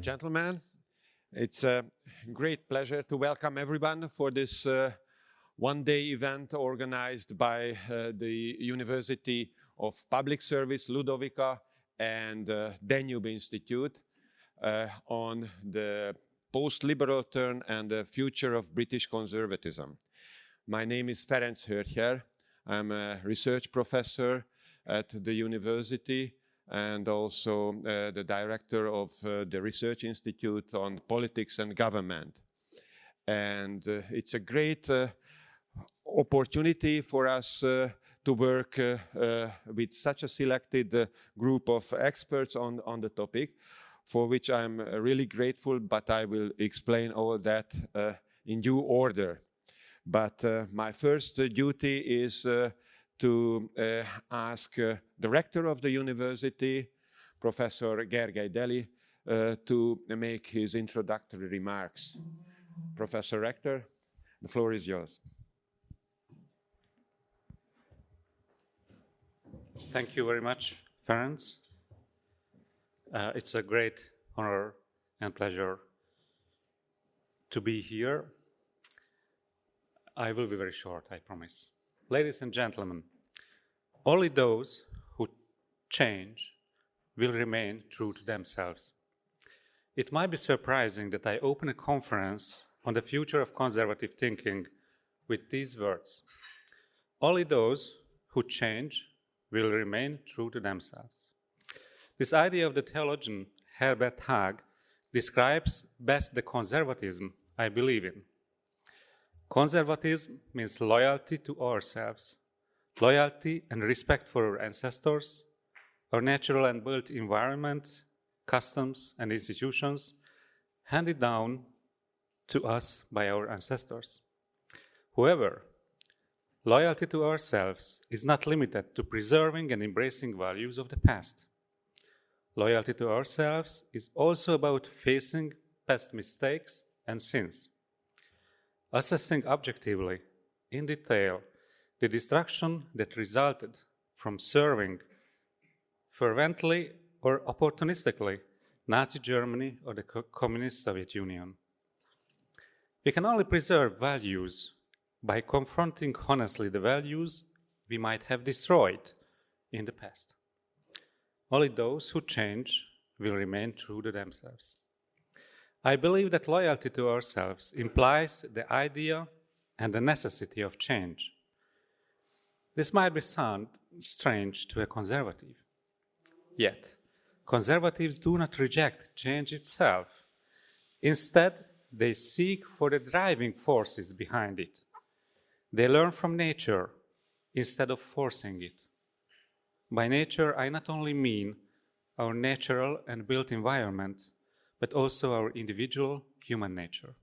and gentlemen. It's a great pleasure to welcome everyone for this one-day event organized by the University of Public Service, Ludovica, and Danube Institute on the post-liberal turn and the future of British conservatism. My name is Ferenc Hörcher. I'm a research professor at the university and also the director of the Research Institute on Politics and Government. And it's a great opportunity for us to work with such a selected group of experts on the topic, for which I'm really grateful, but I will explain all that in due order. But my first duty is to ask the rector of the university, Professor Gergely Deli, to make his introductory remarks. Professor Rector, the floor is yours. Thank you very much, Ferenc. It's a great honor and pleasure to be here. I will be very short, I promise. Ladies and gentlemen, only those who change will remain true to themselves. It might be surprising that I open a conference on the future of conservative thinking with these words. Only those who change will remain true to themselves. This idea of the theologian Herbert Haag describes best the conservatism I believe in. Conservatism means loyalty to ourselves, loyalty and respect for our ancestors, our natural and built environment, customs and institutions handed down to us by our ancestors. However, loyalty to ourselves is not limited to preserving and embracing values of the past. Loyalty to ourselves is also about facing past mistakes and sins, assessing objectively, in detail, the destruction that resulted from serving fervently or opportunistically Nazi Germany or the Communist Soviet Union. We can only preserve values by confronting honestly the values we might have destroyed in the past. Only those who change will remain true to themselves. I believe that loyalty to ourselves implies the idea and the necessity of change. This might sound strange to a conservative. Yet, conservatives do not reject change itself. Instead, they seek for the driving forces behind it. They learn from nature instead of forcing it. By nature, I not only mean our natural and built environment, but also our individual human nature.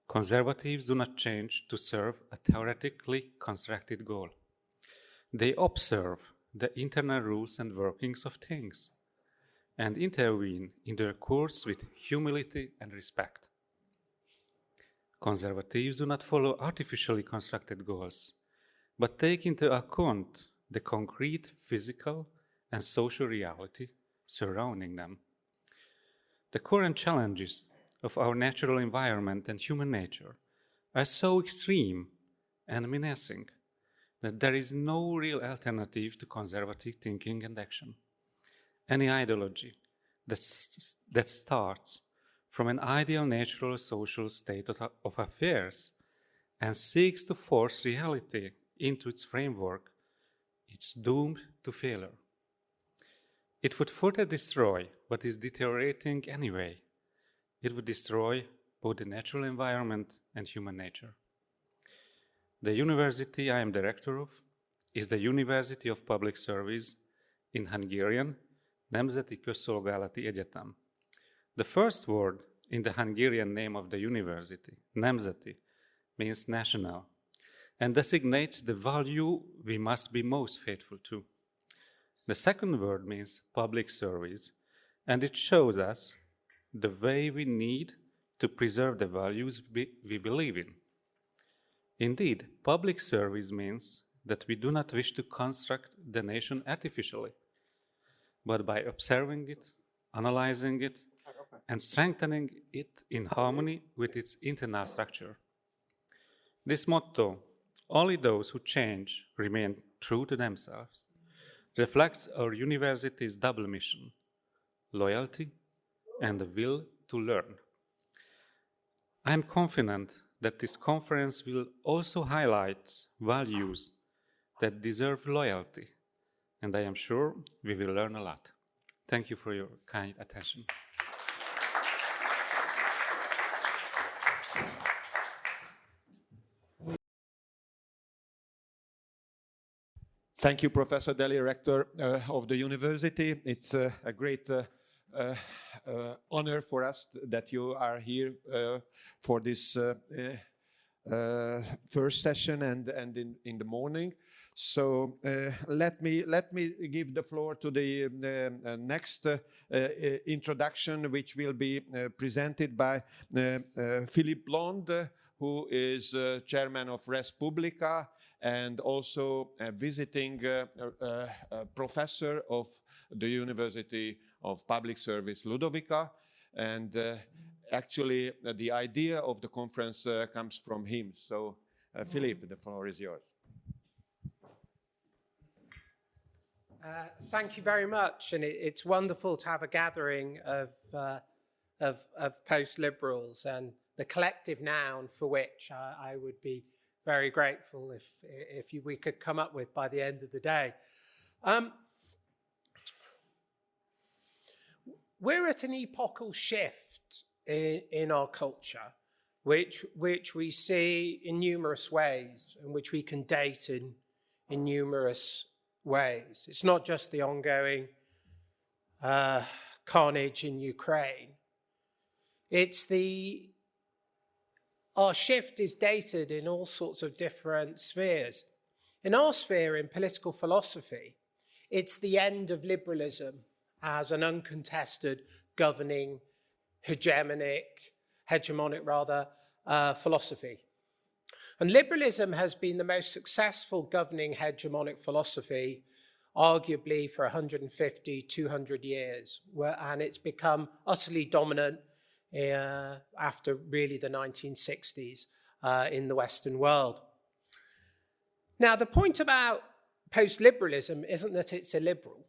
Conservatives do not change to serve a theoretically constructed goal. They observe the internal rules and workings of things and intervene in their course with humility and respect. Conservatives do not follow artificially constructed goals, but take into account the concrete physical and social reality surrounding them. The current challenges of our natural environment and human nature are so extreme and menacing that there is no real alternative to conservative thinking and action. Any ideology that starts from an ideal natural social state of affairs and seeks to force reality into its framework, it's doomed to failure. It would further destroy what is deteriorating anyway. It would destroy both the natural environment and human nature. The university I am director of is the University of Public Service, in Hungarian, Nemzeti Közszolgálati Egyetem. The first word in the Hungarian name of the university, Nemzeti, means national, and designates the value we must be most faithful to. The second word means public service, and it shows us the way we need to preserve the values we believe in. Indeed, public service means that we do not wish to construct the nation artificially, but by observing it, analyzing it, and strengthening it in harmony with its internal structure. This motto, "Only those who change remain true to themselves," reflects our university's double mission: loyalty and the will to learn. I am confident that this conference will also highlight values that deserve loyalty, and I am sure we will learn a lot. Thank you for your kind attention. Thank you, Professor Deli, Rector of the university. It's a great honor for us that you are here for this first session and in the morning. So let me give the floor to the next introduction, which will be presented by Philippe Blonde, who is chairman of Res Publica and also a visiting professor of the University of Public Service Ludovica. And actually, the idea of the conference comes from him. So, Philippe, the floor is yours. Thank you very much, and it's wonderful to have a gathering of post-liberals, and the collective noun for which I would be very grateful if we could come up with by the end of the day. We're at an epochal shift in our culture, which we see in numerous ways, and which we can date in numerous ways. It's not just the ongoing carnage in Ukraine. Our shift is dated in all sorts of different spheres. In our sphere, in political philosophy, it's the end of liberalism as an uncontested governing hegemonic philosophy. And liberalism has been the most successful governing hegemonic philosophy, arguably for 150, 200 years, and it's become utterly dominant after really the 1960s in the Western world. Now, the point about post-liberalism isn't that it's illiberal.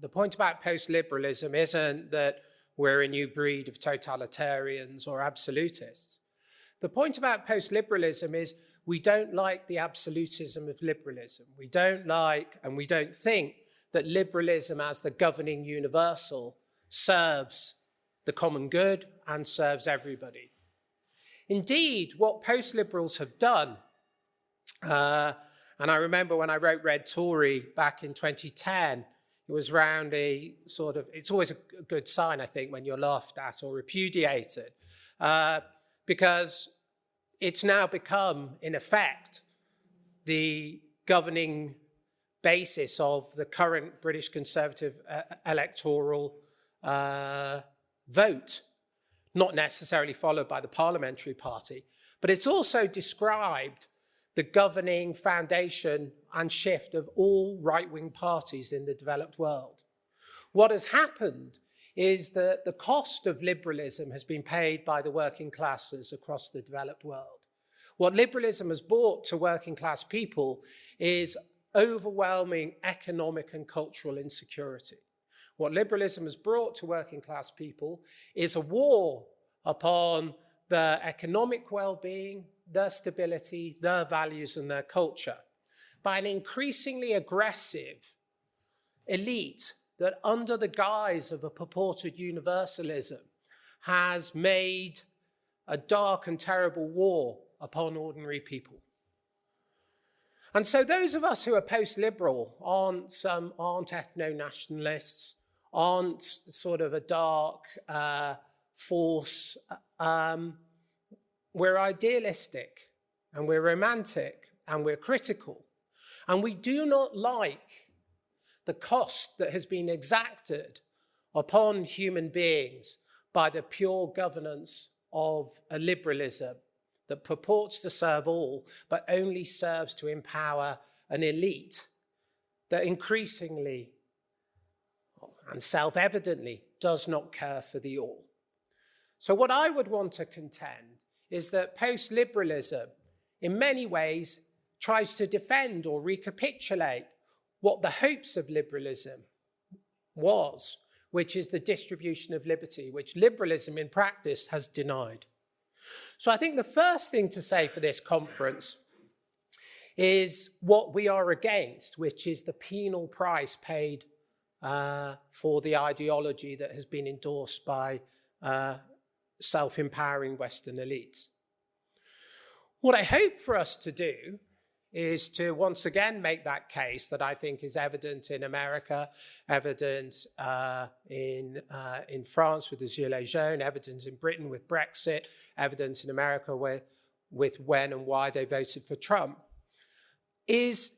The point about post-liberalism isn't that we're a new breed of totalitarians or absolutists. The point about post-liberalism is we don't like the absolutism of liberalism. We don't like and we don't think that liberalism as the governing universal serves the common good and serves everybody. Indeed, what post-liberals have done, and I remember when I wrote Red Tory back in 2010, it was around it's always a good sign, I think, when you're laughed at or repudiated, because it's now become, in effect, the governing basis of the current British Conservative electoral vote, not necessarily followed by the parliamentary party, but it's also described the governing foundation and shift of all right-wing parties in the developed world. What has happened is that the cost of liberalism has been paid by the working classes across the developed world. What liberalism has brought to working class people is overwhelming economic and cultural insecurity. What liberalism has brought to working class people is a war upon their economic well-being, their stability, their values, and their culture by an increasingly aggressive elite that, under the guise of a purported universalism, has made a dark and terrible war upon ordinary people. And so those of us who are post-liberal aren't ethno-nationalists, aren't sort of a dark force. We're idealistic, and we're romantic, and we're critical. And we do not like the cost that has been exacted upon human beings by the pure governance of a liberalism that purports to serve all, but only serves to empower an elite that increasingly and self-evidently does not care for the all. So what I would want to contend is that post-liberalism, in many ways, tries to defend or recapitulate what the hopes of liberalism was, which is the distribution of liberty, which liberalism in practice has denied. So I think the first thing to say for this conference is what we are against, which is the penal price paid for the ideology that has been endorsed by self-empowering Western elites. What I hope for us to do is to once again make that case that I think is evident in America, evident in France with the Gilets jaunes, evident in Britain with Brexit, evident in America with when and why they voted for Trump, is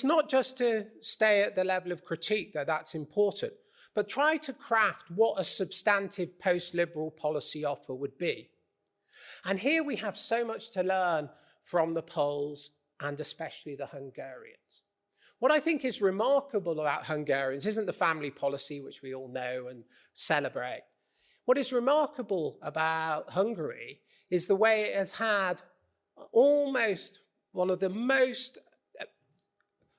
not just to stay at the level of critique, though that's important, but try to craft what a substantive post-liberal policy offer would be. And here we have so much to learn from the Poles and especially the Hungarians. What I think is remarkable about Hungarians isn't the family policy, which we all know and celebrate. What is remarkable about Hungary is the way it has had almost one of the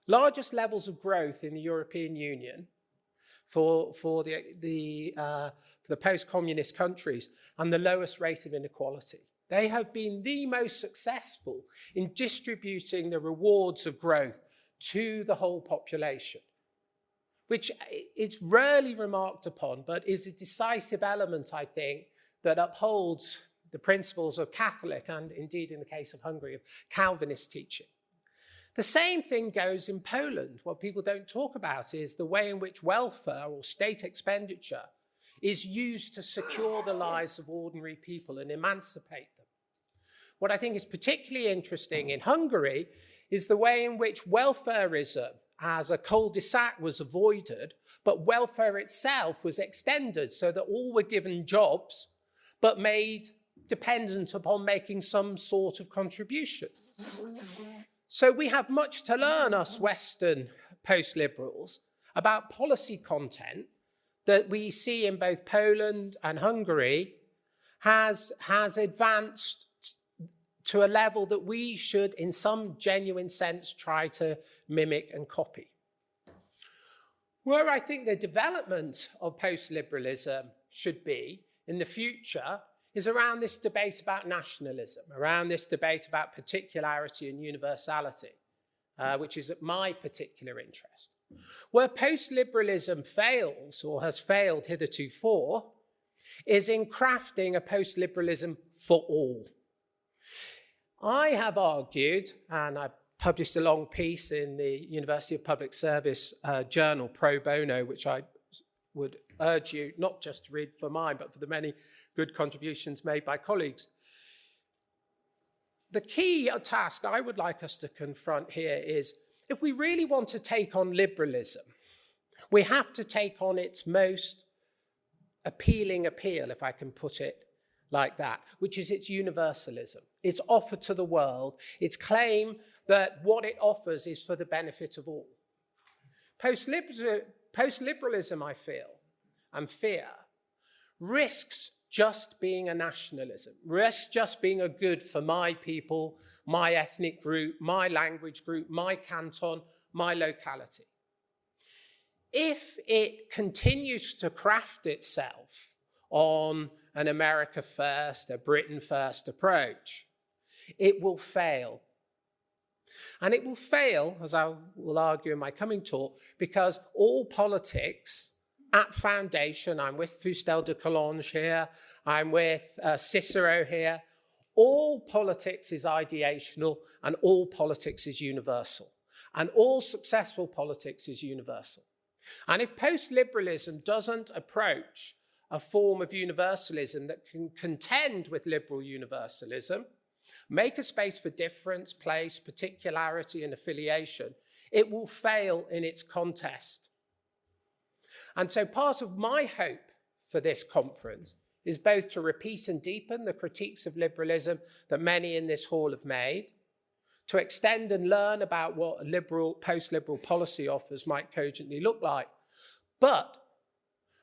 largest levels of growth in the European Union for the post-communist countries and the lowest rate of inequality. They have been the most successful in distributing the rewards of growth to the whole population, which it's rarely remarked upon, but is a decisive element, I think, that upholds the principles of Catholic and indeed in the case of Hungary, of Calvinist teaching. The same thing goes in Poland. What people don't talk about is the way in which welfare or state expenditure is used to secure the lives of ordinary people and emancipate them. What I think is particularly interesting in Hungary is the way in which welfarism as a cul-de-sac was avoided, but welfare itself was extended so that all were given jobs, but made dependent upon making some sort of contribution. So we have much to learn, us Western post-liberals, about policy content that we see in both Poland and Hungary has advanced to a level that we should, in some genuine sense, try to mimic and copy. Where I think the development of post-liberalism should be in the future is around this debate about nationalism, around this debate about particularity and universality, which is my particular interest. Where post-liberalism fails, or has failed hitherto, is in crafting a post-liberalism for all. I have argued, and I published a long piece in the University of Public Service journal, Pro Bono, which I would urge you not just to read for mine, but for the many good contributions made by colleagues. The key task I would like us to confront here is, if we really want to take on liberalism, we have to take on its most appealing appeal, if I can put it like that, which is its universalism, its offer to the world, its claim that what it offers is for the benefit of all. Post-liberalism, I feel, and fear, risks just being a nationalism, risks just being a good for my people, my ethnic group, my language group, my canton, my locality. If it continues to craft itself on an America first, a Britain first approach, it will fail. And it will fail, as I will argue in my coming talk, because all politics at foundation, I'm with Fustel de Coulanges here, I'm with Cicero here, all politics is ideational and all politics is universal. And all successful politics is universal. And if post-liberalism doesn't approach a form of universalism that can contend with liberal universalism, make a space for difference, place, particularity, and affiliation, it will fail in its contest. And so part of my hope for this conference is both to repeat and deepen the critiques of liberalism that many in this hall have made, to extend and learn about what a liberal, post-liberal policy offers might cogently look like, but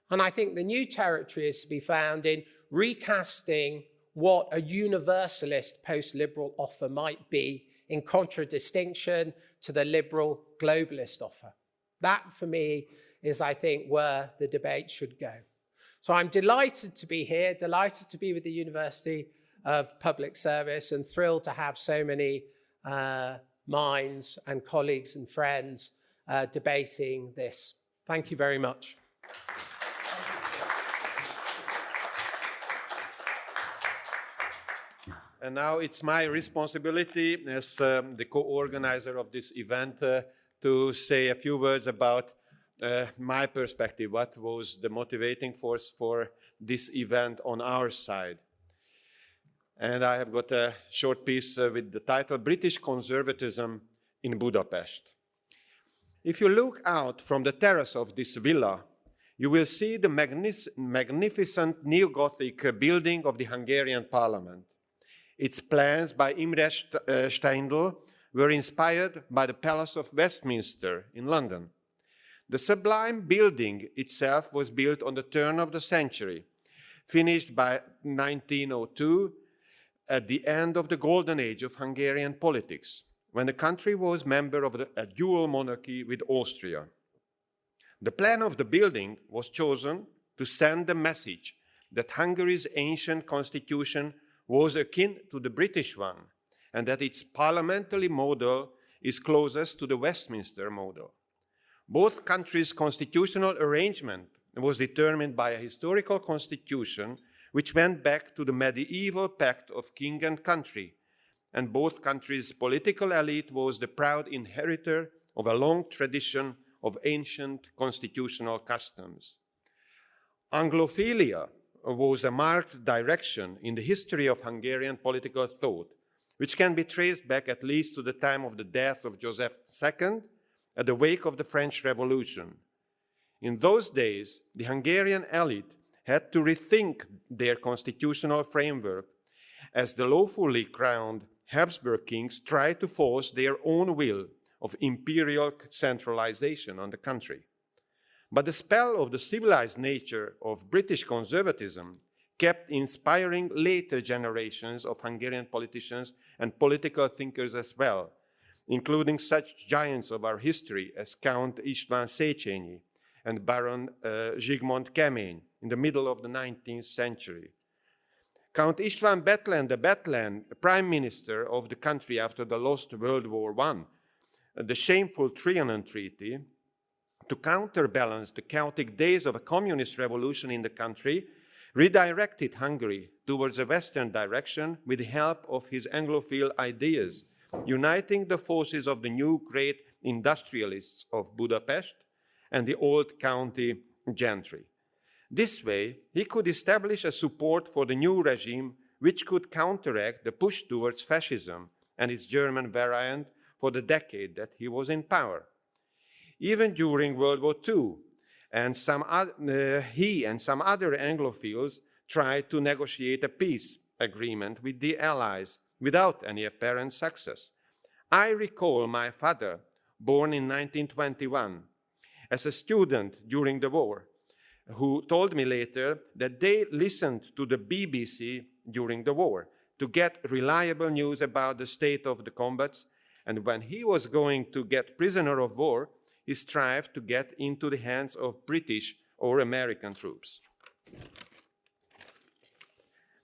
And I think the new territory is to be found in recasting what a universalist post-liberal offer might be in contradistinction to the liberal globalist offer. That, for me, is, I think, where the debate should go. So I'm delighted to be here, delighted to be with the University of Public Service, and thrilled to have so many minds and colleagues and friends debating this. Thank you very much. And now it's my responsibility as the co-organizer of this event to say a few words about my perspective, what was the motivating force for this event on our side. And I have got a short piece with the title, British Conservatism in Budapest. If you look out from the terrace of this villa, you will see the magnificent neo-Gothic building of the Hungarian parliament. Its plans by Imre Steindl were inspired by the Palace of Westminster in London. The sublime building itself was built on the turn of the century, finished by 1902, at the end of the golden age of Hungarian politics, when the country was member of a dual monarchy with Austria. The plan of the building was chosen to send the message that Hungary's ancient constitution was akin to the British one, and that its parliamentary model is closest to the Westminster model. Both countries' constitutional arrangement was determined by a historical constitution which went back to the medieval pact of king and country, and both countries' political elite was the proud inheritor of a long tradition of ancient constitutional customs. Anglophilia was a marked direction in the history of Hungarian political thought, which can be traced back at least to the time of the death of Joseph II at the wake of the French Revolution. In those days, the Hungarian elite had to rethink their constitutional framework as the lawfully crowned Habsburg kings tried to force their own will of imperial centralization on the country. But the spell of the civilized nature of British conservatism kept inspiring later generations of Hungarian politicians and political thinkers as well, including such giants of our history as Count István Széchenyi and Baron Zsigmond Kemény in the middle of the 19th century. Count István Bethlen, the Bethlen, prime minister of the country after the lost World War I, the shameful Trianon Treaty, to counterbalance the chaotic days of a communist revolution in the country, redirected Hungary towards a Western direction with the help of his Anglophile ideas, uniting the forces of the new great industrialists of Budapest and the old county gentry. This way, he could establish a support for the new regime which could counteract the push towards fascism and its German variant for the decade that he was in power. Even during World War II, he and some other Anglophiles tried to negotiate a peace agreement with the Allies without any apparent success. I recall my father, born in 1921, as a student during the war, who told me later that they listened to the BBC during the war to get reliable news about the state of the combats, and when he was going to get prisoner of war, he strived to get into the hands of British or American troops.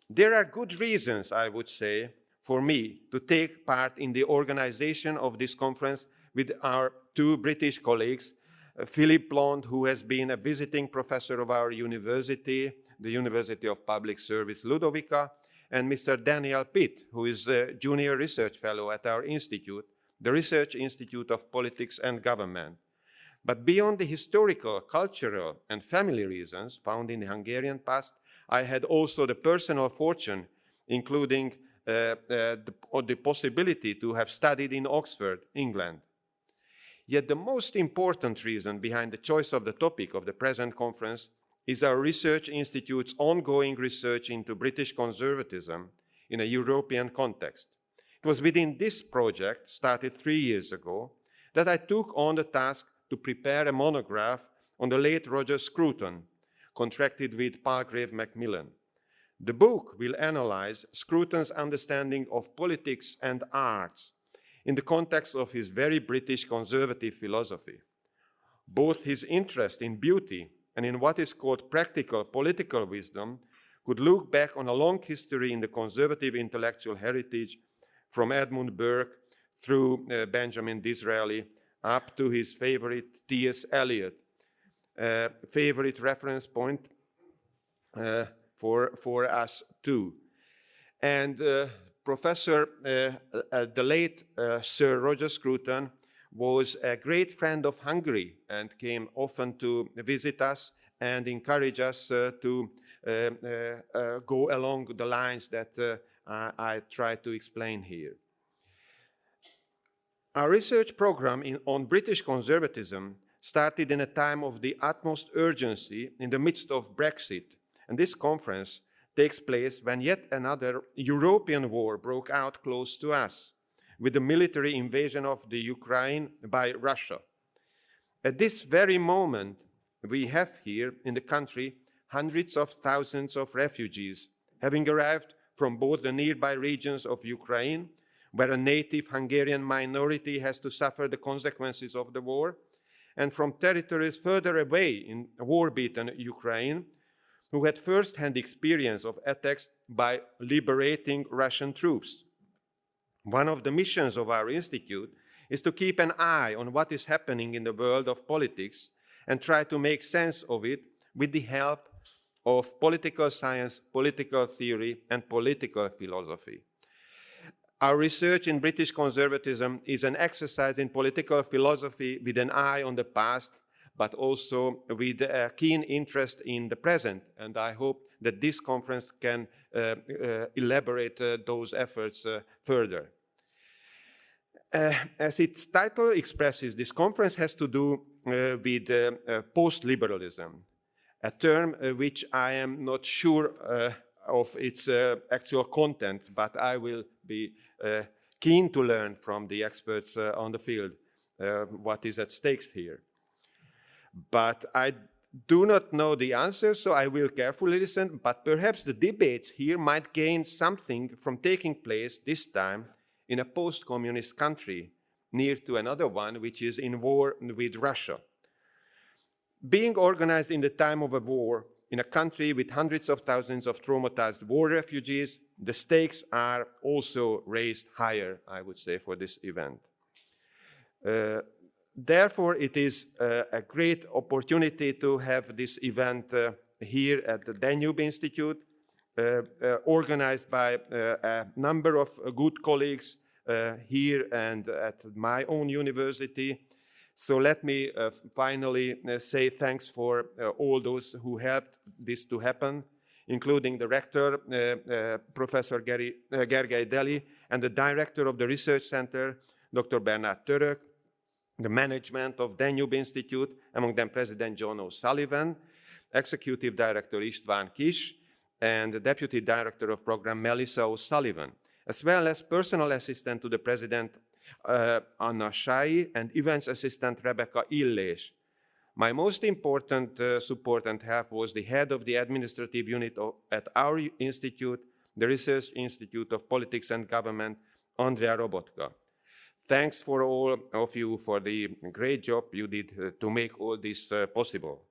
There are good reasons, I would say, for me to take part in the organization of this conference with our two British colleagues, Philip Blond, who has been a visiting professor of our university, the University of Public Service Ludovica, and Mr. Daniel Pitt, who is a junior research fellow at our institute, the Research Institute of Politics and Government. But beyond the historical, cultural, and family reasons found in the Hungarian past, I had also the personal fortune, including the possibility to have studied in Oxford, England. Yet the most important reason behind the choice of the topic of the present conference is our Research Institute's ongoing research into British conservatism in a European context. It was within this project, started 3 years ago, that I took on the task to prepare a monograph on the late Roger Scruton, contracted with Palgrave Macmillan. The book will analyze Scruton's understanding of politics and arts in the context of his very British conservative philosophy. Both his interest in beauty and in what is called practical political wisdom could look back on a long history in the conservative intellectual heritage from Edmund Burke through Benjamin Disraeli up to his favorite T.S. Eliot, favorite reference point for us too. And Professor, the late Sir Roger Scruton was a great friend of Hungary and came often to visit us and encourage us to go along the lines that I try to explain here. Our research program on British conservatism started in a time of the utmost urgency in the midst of Brexit, and this conference takes place when yet another European war broke out close to us, with the military invasion of the Ukraine by Russia. At this very moment, we have here in the country hundreds of thousands of refugees, having arrived from both the nearby regions of Ukraine, where a native Hungarian minority has to suffer the consequences of the war, and from territories further away in war-beaten Ukraine, who had first-hand experience of attacks by liberating Russian troops. One of the missions of our institute is to keep an eye on what is happening in the world of politics and try to make sense of it with the help of political science, political theory, and political philosophy. Our research in British conservatism is an exercise in political philosophy with an eye on the past, but also with a keen interest in the present. And I hope that this conference can elaborate those efforts further. As its title expresses, this conference has to do with post-liberalism, a term which I am not sure of its actual content, but I will be keen to learn from the experts on the field what is at stake here. But I do not know the answer, so I will carefully listen, but perhaps the debates here might gain something from taking place this time in a post-communist country, near to another one which is in war with Russia. Being organized in the time of a war in a country with hundreds of thousands of traumatized war refugees, the stakes are also raised higher, I would say, for this event. Therefore, it is a great opportunity to have this event here at the Danube Institute, organized by a number of good colleagues here and at my own university. So let me finally say thanks for all those who helped this to happen, including the rector, Professor Gergely Deli, and the director of the Research Centre, Dr. Bernard Török, the management of Danube Institute, among them President John O'Sullivan, Executive Director István Kis, and the Deputy Director of Program Melissa O'Sullivan, as well as personal assistant to the President Anna Shai and events assistant Rebecca Illés. My most important support and help was the head of the administrative unit at our institute, the Research Institute of Politics and Government, Andrea Robotka. Thanks for all of you for the great job you did to make all this possible.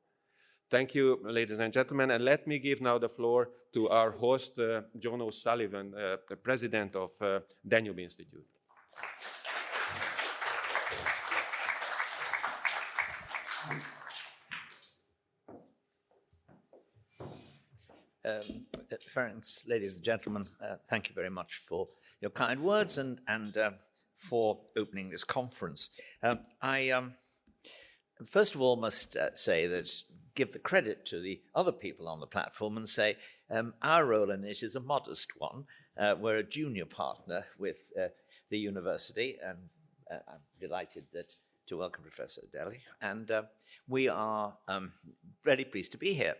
Thank you, ladies and gentlemen, and let me give now the floor to our host, John O'Sullivan, the president of Danube Institute. Ferenc, ladies and gentlemen, thank you very much for your kind words and for opening this conference. I first of all must say that give the credit to the other people on the platform and say our role in it is a modest one. We're a junior partner with the university, and I'm delighted to welcome Professor Deli, and we are very pleased to be here.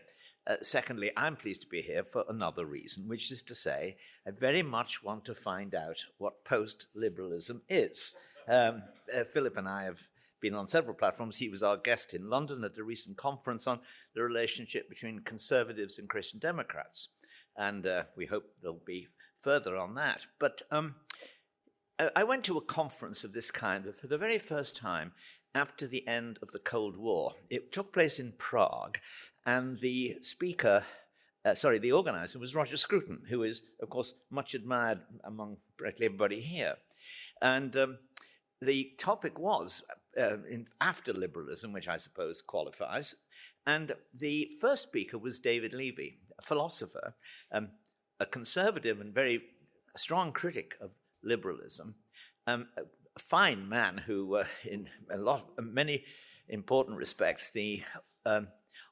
Secondly, I'm pleased to be here for another reason, which is to say I very much want to find out what post-liberalism is. Philip and I have been on several platforms. He was our guest in London at a recent conference on the relationship between conservatives and Christian Democrats. And we hope there'll be further on that. But I went to a conference of this kind for the very first time after the end of the Cold War. It took place in Prague, and the organizer was Roger Scruton, who is, of course, much admired among practically everybody here. And the topic was after liberalism, which I suppose qualifies. And the first speaker was David Levy, a philosopher, a conservative and very strong critic of liberalism, a fine man who, in many important respects, the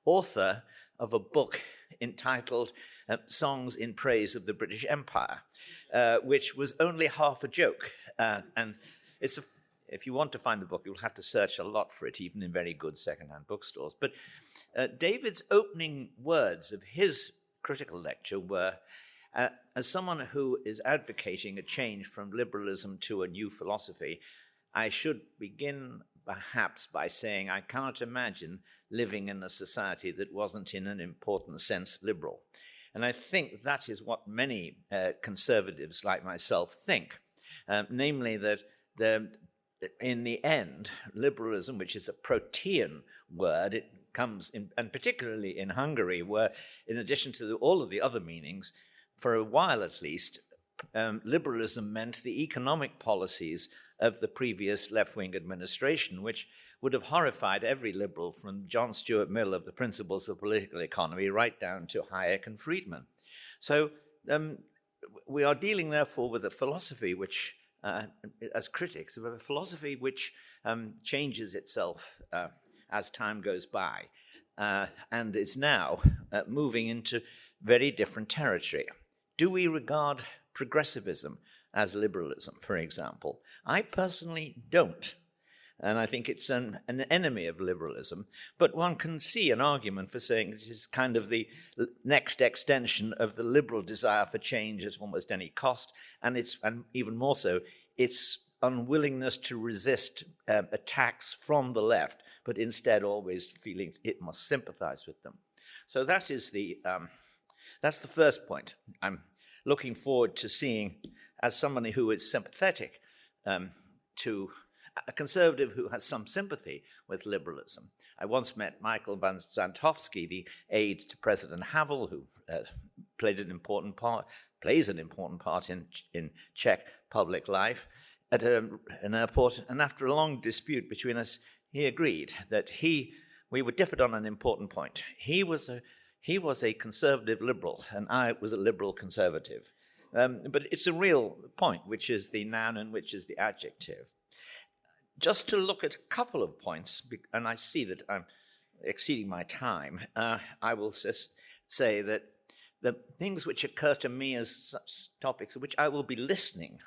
author of a book entitled Songs in Praise of the British Empire, which was only half a joke. And if you want to find the book, you'll have to search a lot for it, even in very good second-hand bookstores. But David's opening words of his critical lecture were, as someone who is advocating a change from liberalism to a new philosophy, I should begin perhaps by saying I cannot imagine living in a society that wasn't in an important sense liberal. And I think that is what many conservatives like myself think, namely that in the end, liberalism, which is a Protean word, it comes in, and particularly in Hungary, where in addition to all of the other meanings, for a while at least, liberalism meant the economic policies of the previous left-wing administration, which would have horrified every liberal from John Stuart Mill of the Principles of Political Economy right down to Hayek and Friedman. So we are dealing, therefore, with a philosophy which, as critics, of a philosophy which changes itself as time goes by and is now moving into very different territory. Do we regard progressivism as liberalism, for example? I personally don't. And I think it's an enemy of liberalism. But one can see an argument for saying it is kind of the next extension of the liberal desire for change at almost any cost, and even more so, its unwillingness to resist attacks from the left, but instead always feeling it must sympathize with them. So that's the first point. I'm looking forward to seeing, as somebody who is sympathetic to a conservative who has some sympathy with liberalism. I once met Michael van Zandtovsky, the aide to President Havel, who plays an important part in Czech public life, at an airport. And after a long dispute between us, he agreed that we were differed on an important point. He was a conservative liberal, and I was a liberal conservative. But it's a real point, which is the noun and which is the adjective. Just to look at a couple of points, and I see that I'm exceeding my time, I will just say that the things which occur to me as such topics which I will be listening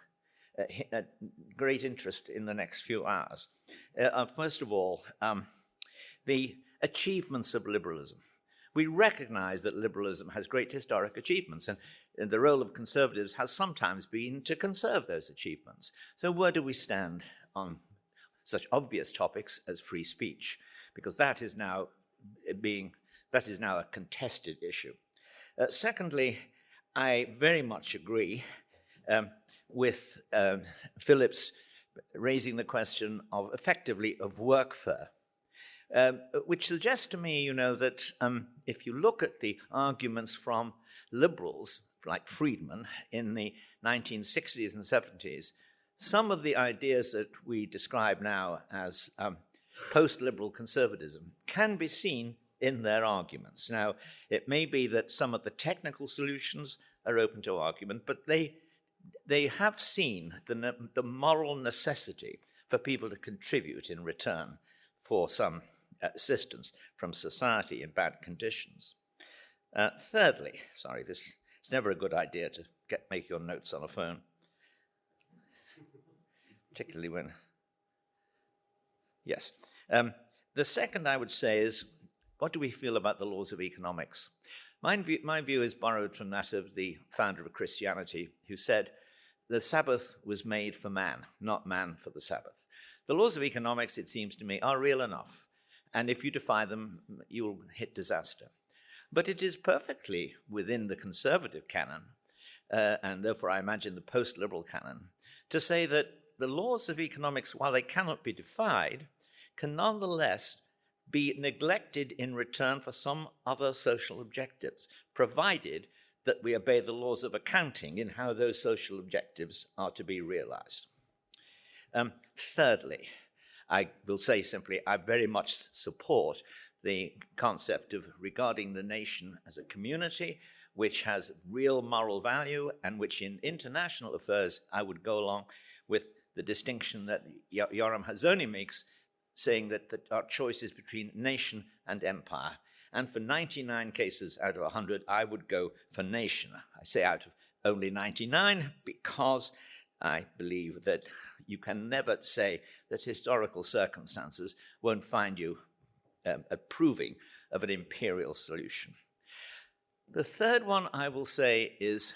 at great interest in the next few hours. First of all, the achievements of liberalism. We recognize that liberalism has great historic achievements, and the role of conservatives has sometimes been to conserve those achievements. So where do we stand on such obvious topics as free speech? Because that is now a contested issue. Secondly, I very much agree with Philip's raising the question of effectively of workfare, which suggests to me, that if you look at the arguments from liberals like Friedman in the 1960s and 70s, some of the ideas that we describe now as post-liberal conservatism can be seen in their arguments. Now, it may be that some of the technical solutions are open to argument, but they have seen the moral necessity for people to contribute in return for some assistance from society in bad conditions. Thirdly, it's never a good idea to make your notes on a phone, particularly when, yes. The second I would say is, what do we feel about the laws of economics? My view is borrowed from that of the founder of Christianity, who said, the Sabbath was made for man, not man for the Sabbath. The laws of economics, it seems to me, are real enough. And if you defy them, you'll hit disaster. But it is perfectly within the conservative canon, and therefore I imagine the post-liberal canon, to say that the laws of economics, while they cannot be defied, can nonetheless be neglected in return for some other social objectives, provided that we obey the laws of accounting in how those social objectives are to be realized. Thirdly, I will say simply, I very much support the concept of regarding the nation as a community which has real moral value and which in international affairs I would go along with the distinction that Yoram Hazony makes, saying that our choice is between nation and empire. And for 99 cases out of 100, I would go for nation. I say out of only 99 because I believe that you can never say that historical circumstances won't find you approving of an imperial solution. The third one I will say is,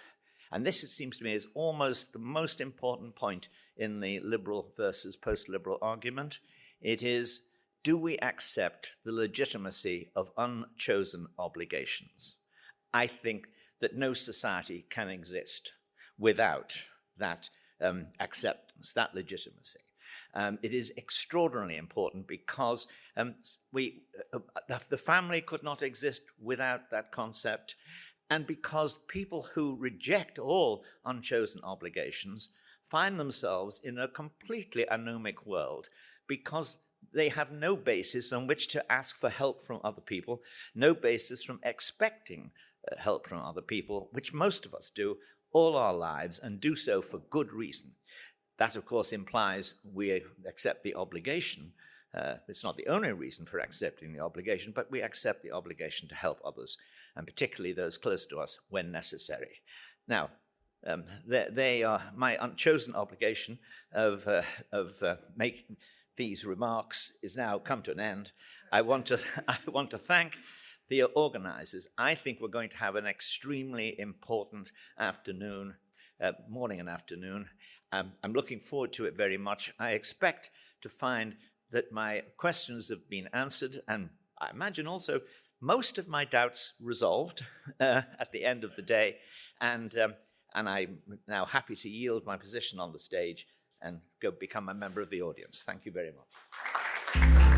and this it seems to me is almost the most important point in the liberal versus post-liberal argument, it is, do we accept the legitimacy of unchosen obligations? I think that no society can exist without that acceptance, that legitimacy. It is extraordinarily important because the family could not exist without that concept, and because people who reject all unchosen obligations find themselves in a completely anomic world because they have no basis on which to ask for help from other people, no basis from expecting help from other people, which most of us do all our lives and do so for good reason. That, of course, implies we accept the obligation. It's not the only reason for accepting the obligation, but we accept the obligation to help others, and particularly those close to us when necessary. Now, they are my unchosen obligation of making these remarks is now come to an end. I want to thank the organizers. I think we're going to have an extremely important afternoon, morning and afternoon. I'm looking forward to it very much. I expect to find that my questions have been answered, and I imagine also most of my doubts resolved at the end of the day. And I'm now happy to yield my position on the stage and go become a member of the audience. Thank you very much.